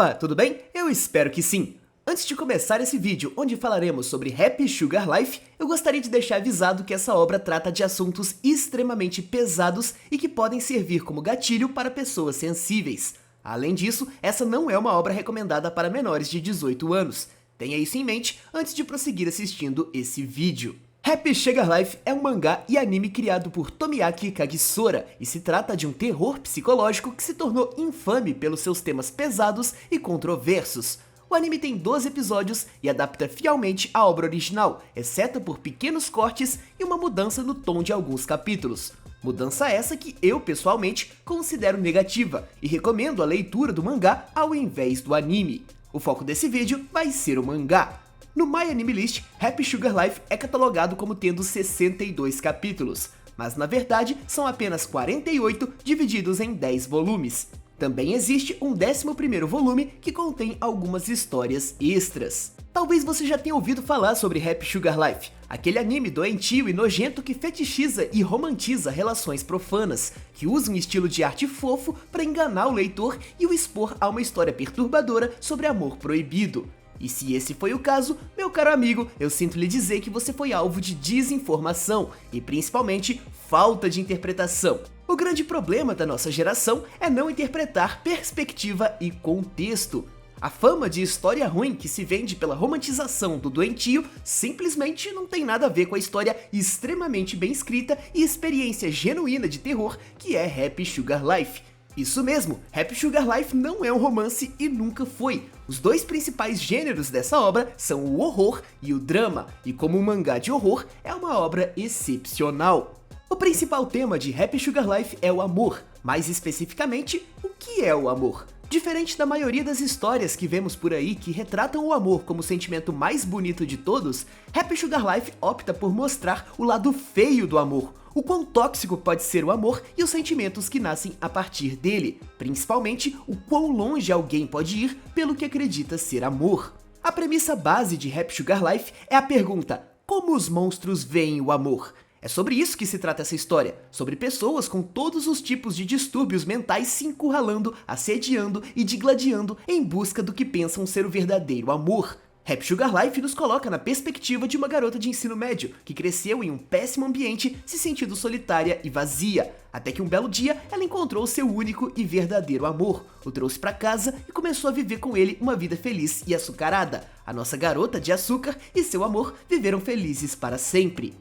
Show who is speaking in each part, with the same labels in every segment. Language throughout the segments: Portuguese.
Speaker 1: Opa, tudo bem? Eu espero que sim! Antes de começar esse vídeo, onde falaremos sobre Happy Sugar Life, eu gostaria de deixar avisado que essa obra trata de assuntos extremamente pesados e que podem servir como gatilho para pessoas sensíveis. Além disso, essa não é uma obra recomendada para menores de 18 anos. Tenha isso em mente antes de prosseguir assistindo esse vídeo. Happy Sugar Life é um mangá e anime criado por Tomiaki Kagisora e se trata de um terror psicológico que se tornou infame pelos seus temas pesados e controversos. O anime tem 12 episódios e adapta fielmente a obra original, exceto por pequenos cortes e uma mudança no tom de alguns capítulos. Mudança essa que eu, pessoalmente, considero negativa e recomendo a leitura do mangá ao invés do anime. O foco desse vídeo vai ser o mangá. No MyAnimeList, Happy Sugar Life é catalogado como tendo 62 capítulos, mas na verdade são apenas 48 divididos em 10 volumes. Também existe um 11º volume que contém algumas histórias extras. Talvez você já tenha ouvido falar sobre Happy Sugar Life, aquele anime doentio e nojento que fetichiza e romantiza relações profanas, que usa um estilo de arte fofo para enganar o leitor e o expor a uma história perturbadora sobre amor proibido. E se esse foi o caso, meu caro amigo, eu sinto lhe dizer que você foi alvo de desinformação e principalmente falta de interpretação. O grande problema da nossa geração é não interpretar perspectiva e contexto. A fama de história ruim que se vende pela romantização do doentio simplesmente não tem nada a ver com a história extremamente bem escrita e experiência genuína de terror que é Happy Sugar Life. Isso mesmo, Happy Sugar Life não é um romance e nunca foi. Os dois principais gêneros dessa obra são o horror e o drama, e como um mangá de horror, é uma obra excepcional. O principal tema de Happy Sugar Life é o amor, mais especificamente, o que é o amor? Diferente da maioria das histórias que vemos por aí que retratam o amor como o sentimento mais bonito de todos, Happy Sugar Life opta por mostrar o lado feio do amor, o quão tóxico pode ser o amor e os sentimentos que nascem a partir dele, principalmente o quão longe alguém pode ir pelo que acredita ser amor. A premissa base de Happy Sugar Life é a pergunta: como os monstros veem o amor? É sobre isso que se trata essa história, sobre pessoas com todos os tipos de distúrbios mentais se encurralando, assediando e digladiando em busca do que pensam ser o verdadeiro amor. Happy Sugar Life nos coloca na perspectiva de uma garota de ensino médio que cresceu em um péssimo ambiente, se sentindo solitária e vazia, até que um belo dia ela encontrou seu único e verdadeiro amor, o trouxe para casa e começou a viver com ele uma vida feliz e açucarada. A nossa garota de açúcar e seu amor viveram felizes para sempre.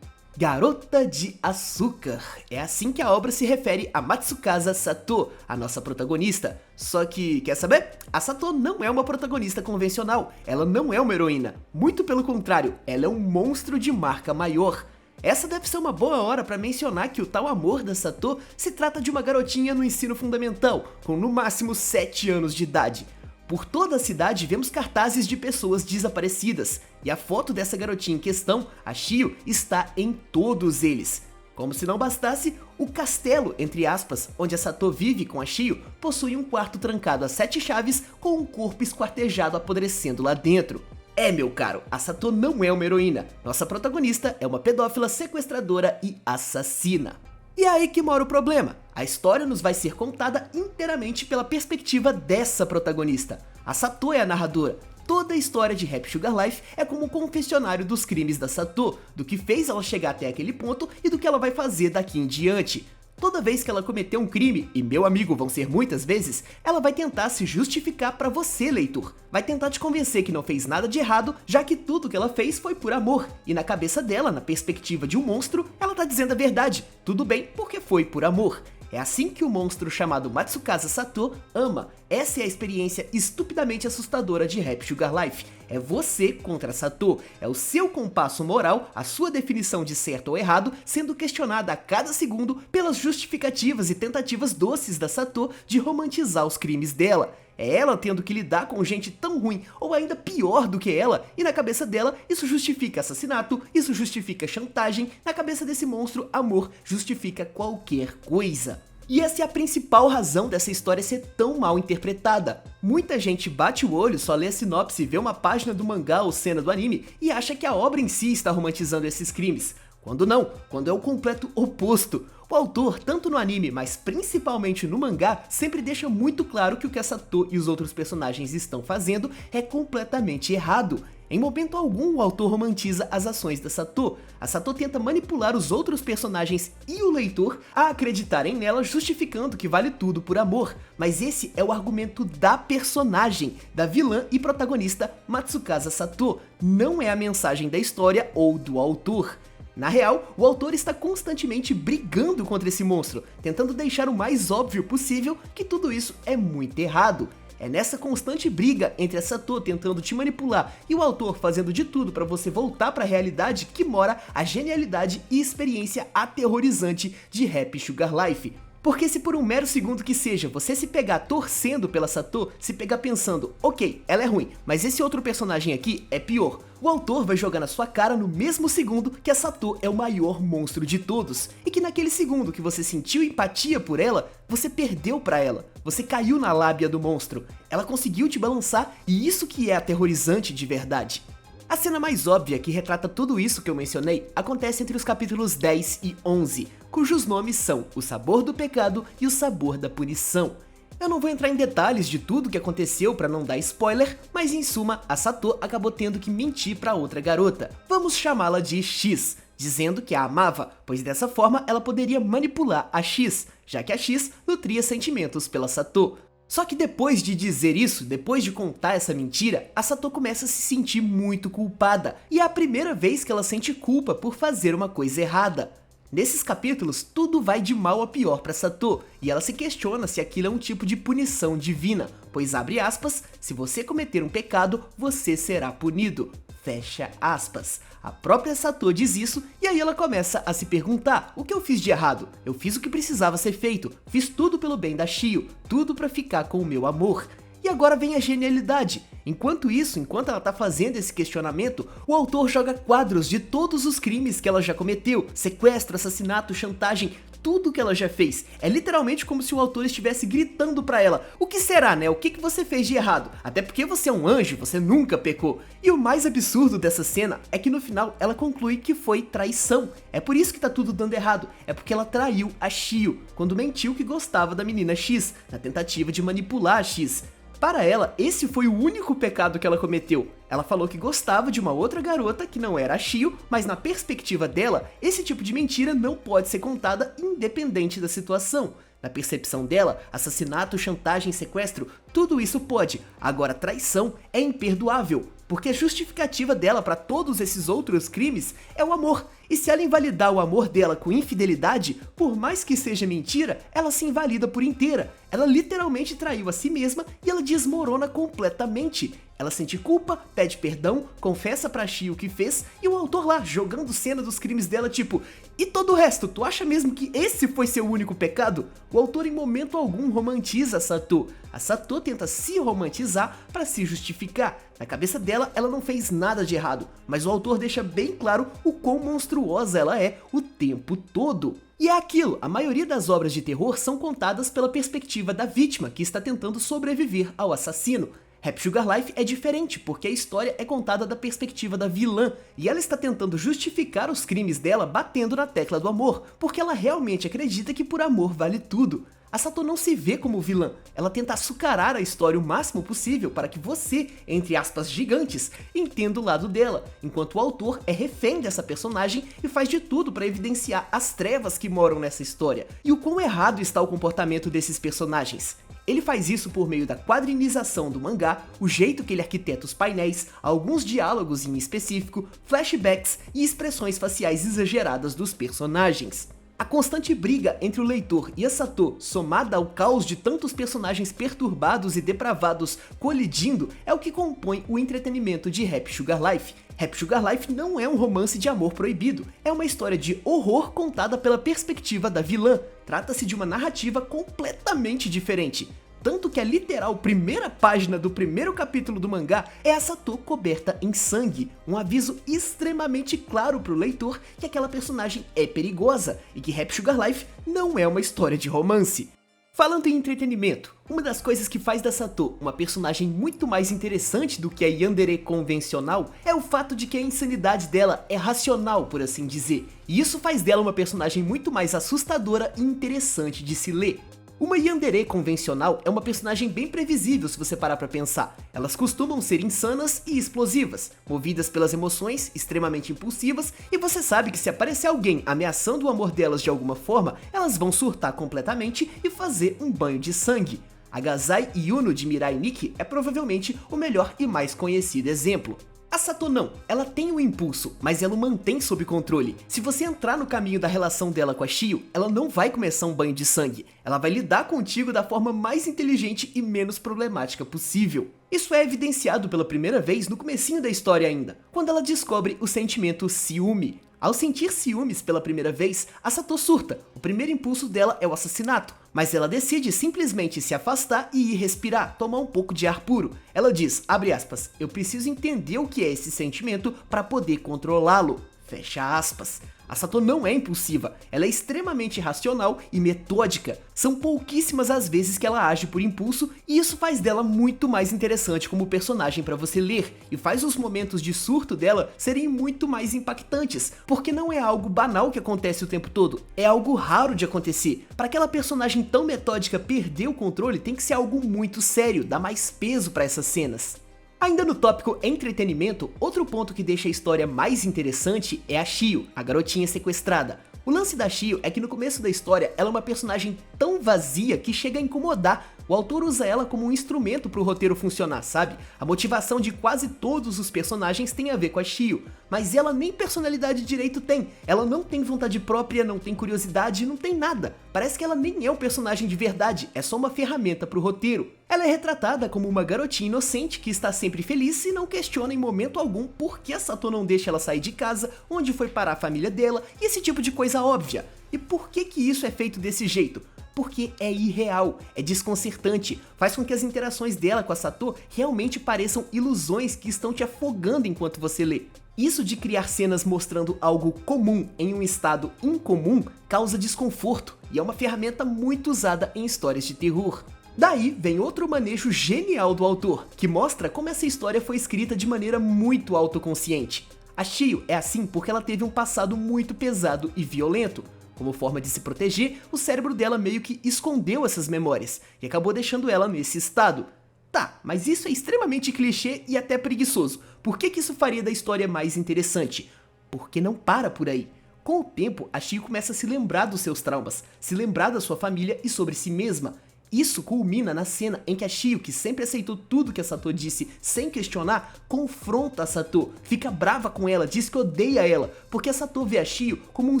Speaker 1: Garota de Açúcar. É assim que a obra se refere a Matsukasa Sato, a nossa protagonista. Só que, quer saber? A Sato não é uma protagonista convencional, ela não é uma heroína. Muito pelo contrário, ela é um monstro de marca maior. Essa deve ser uma boa hora para mencionar que o tal amor da Sato se trata de uma garotinha no ensino fundamental, com no máximo 7 anos de idade. Por toda a cidade vemos cartazes de pessoas desaparecidas, e a foto dessa garotinha em questão, a Shio, está em todos eles. Como se não bastasse, o castelo, entre aspas, onde a Sato vive com a Shio, possui um quarto trancado a 7 chaves com um corpo esquartejado apodrecendo lá dentro. É, meu caro, a Sato não é uma heroína, nossa protagonista é uma pedófila sequestradora e assassina. E é aí que mora o problema. A história nos vai ser contada inteiramente pela perspectiva dessa protagonista. A Sato é a narradora. Toda a história de Happy Sugar Life é como um confessionário dos crimes da Sato, do que fez ela chegar até aquele ponto e do que ela vai fazer daqui em diante. Toda vez que ela cometeu um crime, e meu amigo vão ser muitas vezes, ela vai tentar se justificar pra você, leitor. Vai tentar te convencer que não fez nada de errado, já que tudo que ela fez foi por amor. E na cabeça dela, na perspectiva de um monstro, ela tá dizendo a verdade. Tudo bem, porque foi por amor. É assim que o monstro chamado Matsukasa Sato ama. Essa é a experiência estupidamente assustadora de Happy Sugar Life. É você contra Sato, é o seu compasso moral, a sua definição de certo ou errado, sendo questionada a cada segundo pelas justificativas e tentativas doces da Sato de romantizar os crimes dela. É ela tendo que lidar com gente tão ruim, ou ainda pior do que ela, e na cabeça dela isso justifica assassinato, isso justifica chantagem, na cabeça desse monstro, amor justifica qualquer coisa. E essa é a principal razão dessa história ser tão mal interpretada. Muita gente bate o olho, só lê a sinopse, vê uma página do mangá ou cena do anime e acha que a obra em si está romantizando esses crimes. Quando não, quando é o completo oposto. O autor, tanto no anime, mas principalmente no mangá, sempre deixa muito claro que o que a Sato e os outros personagens estão fazendo é completamente errado. Em momento algum, o autor romantiza as ações da Sato. A Sato tenta manipular os outros personagens e o leitor a acreditarem nela, justificando que vale tudo por amor. Mas esse é o argumento da personagem, da vilã e protagonista Matsukasa Sato, não é a mensagem da história ou do autor. Na real, o autor está constantemente brigando contra esse monstro, tentando deixar o mais óbvio possível que tudo isso é muito errado. É nessa constante briga entre a Sato tentando te manipular e o autor fazendo de tudo para você voltar para a realidade que mora a genialidade e experiência aterrorizante de Happy Sugar Life. Porque se por um mero segundo que seja você se pegar torcendo pela Sato, se pegar pensando, ok, ela é ruim, mas esse outro personagem aqui é pior, o autor vai jogar na sua cara no mesmo segundo que a Sato é o maior monstro de todos, e que naquele segundo que você sentiu empatia por ela, você perdeu pra ela, você caiu na lábia do monstro, ela conseguiu te balançar e isso que é aterrorizante de verdade. A cena mais óbvia que retrata tudo isso que eu mencionei acontece entre os capítulos 10 e 11, cujos nomes são O Sabor do Pecado e O Sabor da Punição. Eu não vou entrar em detalhes de tudo que aconteceu para não dar spoiler, mas em suma, a Sato acabou tendo que mentir para outra garota. Vamos chamá-la de X, dizendo que a amava, pois dessa forma ela poderia manipular a X, já que a X nutria sentimentos pela Sato. Só que depois de dizer isso, depois de contar essa mentira, a Sato começa a se sentir muito culpada, e é a primeira vez que ela sente culpa por fazer uma coisa errada. Nesses capítulos, tudo vai de mal a pior para Sato, e ela se questiona se aquilo é um tipo de punição divina, pois abre aspas, se você cometer um pecado, você será punido, fecha aspas. A própria Sato diz isso, e aí ela começa a se perguntar, o que eu fiz de errado? Eu fiz o que precisava ser feito, fiz tudo pelo bem da Shio, tudo pra ficar com o meu amor. E agora vem a genialidade. Enquanto isso, enquanto ela tá fazendo esse questionamento, o autor joga quadros de todos os crimes que ela já cometeu, sequestro, assassinato, chantagem, tudo que ela já fez. É literalmente como se o autor estivesse gritando pra ela, o que será, né? O que você fez de errado? Até porque você é um anjo, você nunca pecou. E o mais absurdo dessa cena é que no final ela conclui que foi traição. É por isso que tá tudo dando errado, é porque ela traiu a Shio, quando mentiu que gostava da menina X, na tentativa de manipular a X. Para ela, esse foi o único pecado que ela cometeu. Ela falou que gostava de uma outra garota que não era a Shio, mas na perspectiva dela, esse tipo de mentira não pode ser contada independente da situação. Na percepção dela, assassinato, chantagem, sequestro, tudo isso pode. Agora, traição é imperdoável, porque a justificativa dela para todos esses outros crimes é o amor. E se ela invalidar o amor dela com infidelidade, por mais que seja mentira, ela se invalida por inteira. Ela literalmente traiu a si mesma e ela desmorona completamente. Ela sente culpa, pede perdão, confessa pra Shio o que fez e o autor lá jogando cena dos crimes dela tipo, e todo o resto, tu acha mesmo que esse foi seu único pecado? O autor em momento algum romantiza a Sato. A Sato tenta se romantizar para se justificar. Na cabeça dela, ela não fez nada de errado, mas o autor deixa bem claro o quão monstruosa ela é o tempo todo. E é aquilo, a maioria das obras de terror são contadas pela perspectiva da vítima que está tentando sobreviver ao assassino. Happy Sugar Life é diferente, porque a história é contada da perspectiva da vilã, e ela está tentando justificar os crimes dela batendo na tecla do amor, porque ela realmente acredita que por amor vale tudo. A Sato não se vê como vilã, ela tenta açucarar a história o máximo possível para que você, entre aspas gigantes, entenda o lado dela, enquanto o autor é refém dessa personagem e faz de tudo para evidenciar as trevas que moram nessa história, e o quão errado está o comportamento desses personagens. Ele faz isso por meio da quadrinização do mangá, o jeito que ele arquiteta os painéis, alguns diálogos em específico, flashbacks e expressões faciais exageradas dos personagens. A constante briga entre o leitor e a Sato, somada ao caos de tantos personagens perturbados e depravados colidindo, é o que compõe o entretenimento de Happy Sugar Life. Happy Sugar Life não é um romance de amor proibido, é uma história de horror contada pela perspectiva da vilã. Trata-se de uma narrativa completamente diferente. Tanto que a literal primeira página do primeiro capítulo do mangá é a Sato coberta em sangue, um aviso extremamente claro para o leitor que aquela personagem é perigosa e que Happy Sugar Life não é uma história de romance. Falando em entretenimento, uma das coisas que faz da Sato uma personagem muito mais interessante do que a yandere convencional é o fato de que a insanidade dela é racional, por assim dizer, e isso faz dela uma personagem muito mais assustadora e interessante de se ler. Uma yandere convencional é uma personagem bem previsível se você parar pra pensar. Elas costumam ser insanas e explosivas, movidas pelas emoções, extremamente impulsivas, e você sabe que se aparecer alguém ameaçando o amor delas de alguma forma, elas vão surtar completamente e fazer um banho de sangue. A Gazai Yuno de Mirai Nikki é provavelmente o melhor e mais conhecido exemplo. A Sato não, ela tem o impulso, mas ela o mantém sob controle. Se você entrar no caminho da relação dela com a Shio, ela não vai começar um banho de sangue. Ela vai lidar contigo da forma mais inteligente e menos problemática possível. Isso é evidenciado pela primeira vez no comecinho da história ainda, quando ela descobre o sentimento ciúme. Ao sentir ciúmes pela primeira vez, a Sato surta. O primeiro impulso dela é o assassinato, mas ela decide simplesmente se afastar e ir respirar, tomar um pouco de ar puro. Ela diz, abre aspas, eu preciso entender o que é esse sentimento para poder controlá-lo, fecha aspas. A Sato não é impulsiva, ela é extremamente racional e metódica. São pouquíssimas as vezes que ela age por impulso e isso faz dela muito mais interessante como personagem para você ler e faz os momentos de surto dela serem muito mais impactantes, porque não é algo banal que acontece o tempo todo, é algo raro de acontecer. Para aquela personagem tão metódica perder o controle tem que ser algo muito sério, dá mais peso para essas cenas. Ainda no tópico entretenimento, outro ponto que deixa a história mais interessante é a Shio, a garotinha sequestrada. O lance da Shio é que no começo da história ela é uma personagem tão vazia que chega a incomodar. O autor usa ela como um instrumento para o roteiro funcionar, sabe? A motivação de quase todos os personagens tem a ver com a Shio, mas ela nem personalidade direito tem. Ela não tem vontade própria, não tem curiosidade, não tem nada. Parece que ela nem é um personagem de verdade, é só uma ferramenta para o roteiro. Ela é retratada como uma garotinha inocente que está sempre feliz e não questiona em momento algum por que a Sato não deixa ela sair de casa, onde foi parar a família dela e esse tipo de coisa óbvia. E por que isso é feito desse jeito? Porque é irreal, é desconcertante, faz com que as interações dela com a Sato realmente pareçam ilusões que estão te afogando enquanto você lê. Isso de criar cenas mostrando algo comum em um estado incomum causa desconforto e é uma ferramenta muito usada em histórias de terror. Daí vem outro manejo genial do autor, que mostra como essa história foi escrita de maneira muito autoconsciente. A Shio é assim porque ela teve um passado muito pesado e violento. Como forma de se proteger, o cérebro dela meio que escondeu essas memórias e acabou deixando ela nesse estado. Tá, mas isso é extremamente clichê e até preguiçoso. Por que isso faria da história mais interessante? Porque não para por aí. Com o tempo, a Shio começa a se lembrar dos seus traumas, se lembrar da sua família e sobre si mesma. Isso culmina na cena em que a Shio, que sempre aceitou tudo que a Sato disse sem questionar, confronta a Sato, fica brava com ela, diz que odeia ela, porque a Sato vê a Shio como um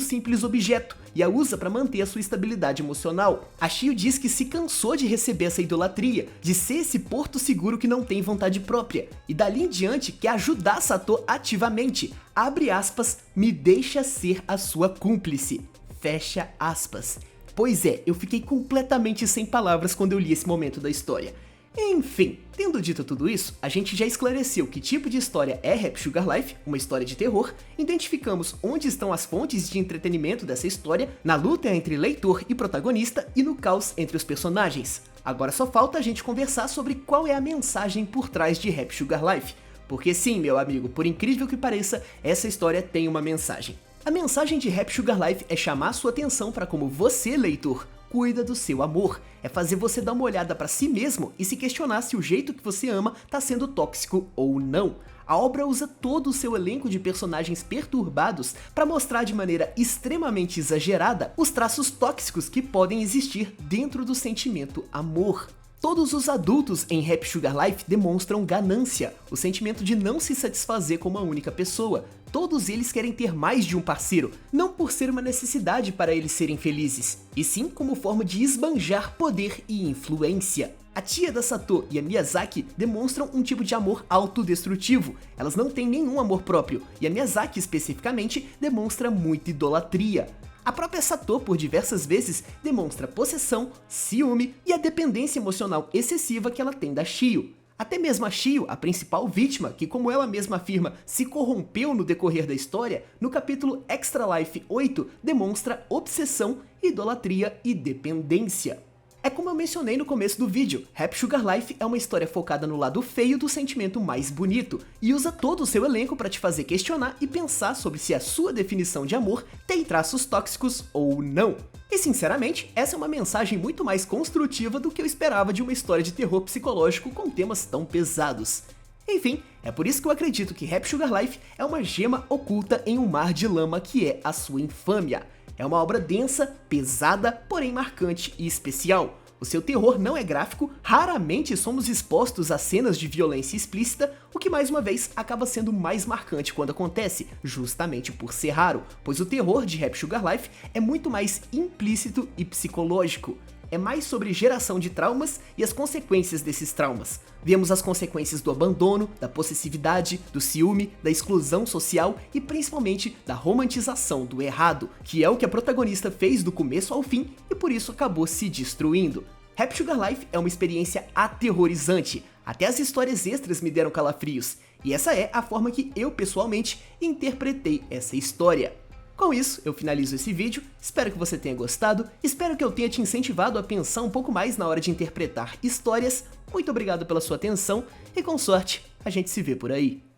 Speaker 1: simples objeto e a usa para manter a sua estabilidade emocional. A Shio diz que se cansou de receber essa idolatria, de ser esse porto seguro que não tem vontade própria, e dali em diante quer ajudar a Sato ativamente. Abre aspas, me deixa ser a sua cúmplice. Fecha aspas. Pois é, eu fiquei completamente sem palavras quando eu li esse momento da história. Enfim, tendo dito tudo isso, a gente já esclareceu que tipo de história é Happy Sugar Life, uma história de terror, identificamos onde estão as fontes de entretenimento dessa história, na luta entre leitor e protagonista e no caos entre os personagens. Agora só falta a gente conversar sobre qual é a mensagem por trás de Happy Sugar Life. Porque sim, meu amigo, por incrível que pareça, essa história tem uma mensagem. A mensagem de Happy Sugar Life é chamar sua atenção para como você, leitor, cuida do seu amor. É fazer você dar uma olhada para si mesmo e se questionar se o jeito que você ama tá sendo tóxico ou não. A obra usa todo o seu elenco de personagens perturbados para mostrar de maneira extremamente exagerada os traços tóxicos que podem existir dentro do sentimento amor. Todos os adultos em Happy Sugar Life demonstram ganância, o sentimento de não se satisfazer com uma única pessoa. Todos eles querem ter mais de um parceiro, não por ser uma necessidade para eles serem felizes, e sim como forma de esbanjar poder e influência. A tia da Sato e a Miyazaki demonstram um tipo de amor autodestrutivo, elas não têm nenhum amor próprio, e a Miyazaki especificamente demonstra muita idolatria. A própria Sato, por diversas vezes, demonstra possessão, ciúme e a dependência emocional excessiva que ela tem da Shio. Até mesmo a Shio, a principal vítima, que como ela mesma afirma, se corrompeu no decorrer da história, no capítulo Extra Life 8, demonstra obsessão, idolatria e dependência. É como eu mencionei no começo do vídeo, Happy Sugar Life é uma história focada no lado feio do sentimento mais bonito, e usa todo o seu elenco para te fazer questionar e pensar sobre se a sua definição de amor tem traços tóxicos ou não. E sinceramente, essa é uma mensagem muito mais construtiva do que eu esperava de uma história de terror psicológico com temas tão pesados. Enfim, é por isso que eu acredito que Happy Sugar Life é uma gema oculta em um mar de lama que é a sua infâmia. É uma obra densa, pesada, porém marcante e especial. O seu terror não é gráfico, raramente somos expostos a cenas de violência explícita, o que mais uma vez acaba sendo mais marcante quando acontece, justamente por ser raro, pois o terror de Happy Sugar Life é muito mais implícito e psicológico. É mais sobre geração de traumas e as consequências desses traumas. Vemos as consequências do abandono, da possessividade, do ciúme, da exclusão social e principalmente da romantização do errado, que é o que a protagonista fez do começo ao fim e por isso acabou se destruindo. Happy Sugar Life é uma experiência aterrorizante, até as histórias extras me deram calafrios, e essa é a forma que eu pessoalmente interpretei essa história. Com isso, eu finalizo esse vídeo, espero que você tenha gostado, espero que eu tenha te incentivado a pensar um pouco mais na hora de interpretar histórias. Muito obrigado pela sua atenção e com sorte, a gente se vê por aí.